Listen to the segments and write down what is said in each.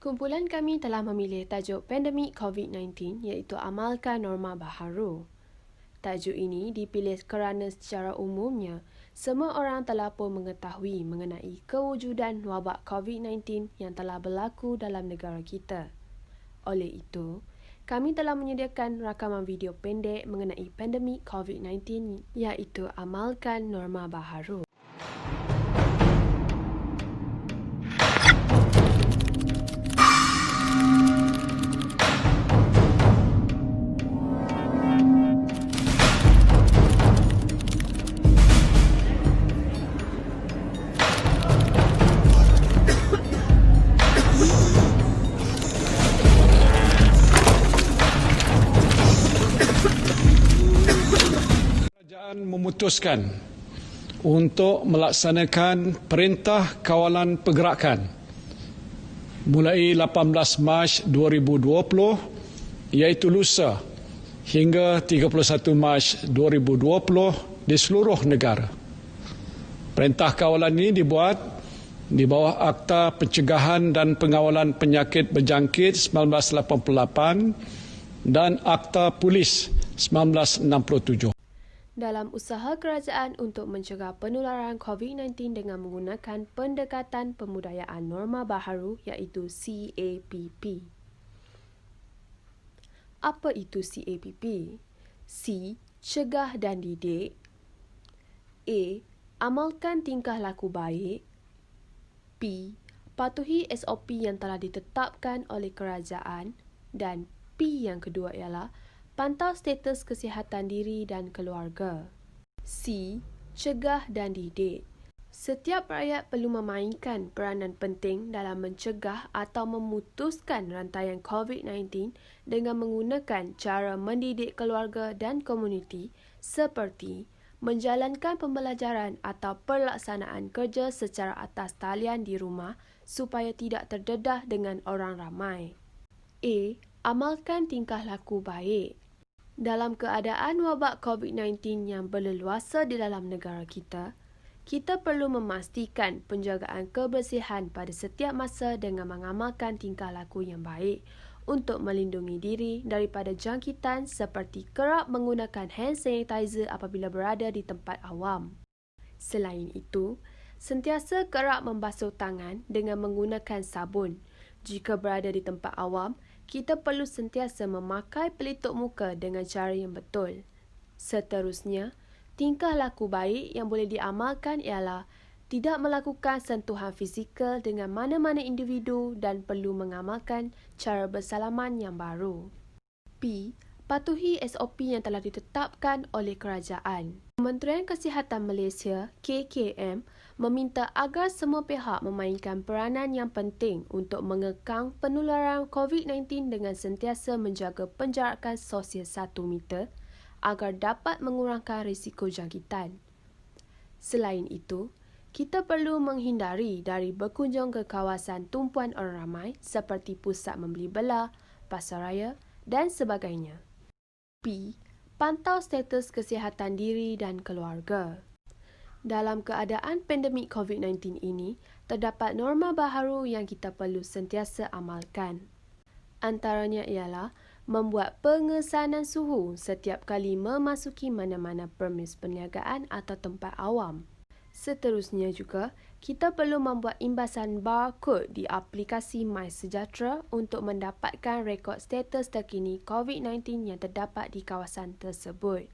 Kumpulan kami telah memilih tajuk pandemik COVID-19 iaitu amalkan norma baharu. Tajuk ini dipilih kerana secara umumnya, semua orang telah pun mengetahui mengenai kewujudan wabak COVID-19 yang telah berlaku dalam negara kita. Oleh itu, kami telah menyediakan rakaman video pendek mengenai pandemik COVID-19 iaitu amalkan norma baharu. Kerajaan memutuskan untuk melaksanakan perintah kawalan pergerakan mulai 18 Mac 2020 iaitu lusa hingga 31 Mac 2020 di seluruh negara. Perintah kawalan ini dibuat di bawah Akta Pencegahan dan Pengawalan Penyakit Berjangkit 1988 dan Akta Polis 1967. Dalam usaha kerajaan untuk mencegah penularan COVID-19 dengan menggunakan pendekatan pembudayaan norma baharu iaitu CAPP. Apa itu CAPP? C. Cegah dan didik. A. Amalkan tingkah laku baik. P. Patuhi SOP yang telah ditetapkan oleh kerajaan. Dan P yang kedua ialah pantau status kesihatan diri dan keluarga. C. Cegah dan didik. Setiap rakyat perlu memainkan peranan penting dalam mencegah atau memutuskan rantaian COVID-19 dengan menggunakan cara mendidik keluarga dan komuniti seperti menjalankan pembelajaran atau pelaksanaan kerja secara atas talian di rumah supaya tidak terdedah dengan orang ramai. A. Amalkan tingkah laku baik. Dalam keadaan wabak COVID-19 yang berleluasa di dalam negara kita, kita perlu memastikan penjagaan kebersihan pada setiap masa dengan mengamalkan tingkah laku yang baik untuk melindungi diri daripada jangkitan seperti kerap menggunakan hand sanitizer apabila berada di tempat awam. Selain itu, sentiasa kerap membasuh tangan dengan menggunakan sabun. Jika berada di tempat awam, kita perlu sentiasa memakai pelitup muka dengan cara yang betul. Seterusnya, tingkah laku baik yang boleh diamalkan ialah tidak melakukan sentuhan fizikal dengan mana-mana individu dan perlu mengamalkan cara bersalaman yang baru. P. Patuhi SOP yang telah ditetapkan oleh kerajaan. Kementerian Kesihatan Malaysia (KKM) meminta agar semua pihak memainkan peranan yang penting untuk mengekang penularan COVID-19 dengan sentiasa menjaga penjarakan sosial 1 meter agar dapat mengurangkan risiko jangkitan. Selain itu, kita perlu menghindari dari berkunjung ke kawasan tumpuan orang ramai seperti pusat membeli belah, pasar raya dan sebagainya. P. Pantau status kesihatan diri dan keluarga. Dalam keadaan pandemik COVID-19 ini, terdapat norma baharu yang kita perlu sentiasa amalkan. Antaranya ialah membuat pengesanan suhu setiap kali memasuki mana-mana premis perniagaan atau tempat awam. Seterusnya juga, kita perlu membuat imbasan barcode di aplikasi MySejahtera untuk mendapatkan rekod status terkini COVID-19 yang terdapat di kawasan tersebut.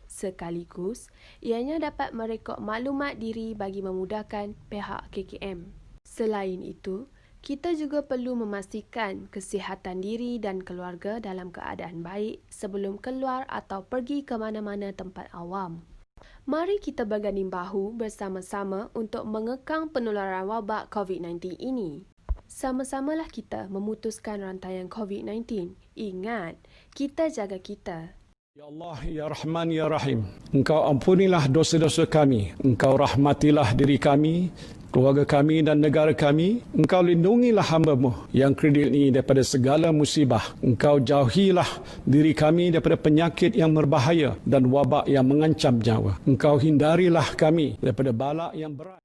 Sekaligus, ianya dapat merekod maklumat diri bagi memudahkan pihak KKM. Selain itu, kita juga perlu memastikan kesihatan diri dan keluarga dalam keadaan baik sebelum keluar atau pergi ke mana-mana tempat awam. Mari kita berganding bahu bersama-sama untuk mengekang penularan wabak COVID-19 ini. Sama-samalah kita memutuskan rantaian COVID-19. Ingat, kita jaga kita. Ya Allah, Ya Rahman, Ya Rahim. Engkau ampunilah dosa-dosa kami. Engkau rahmatilah diri kami, keluarga kami dan negara kami. Engkau lindungilah hamba-Mu yang kredit ini daripada segala musibah. Engkau jauhilah diri kami daripada penyakit yang berbahaya dan wabak yang mengancam nyawa. Engkau hindarilah kami daripada bala yang berat.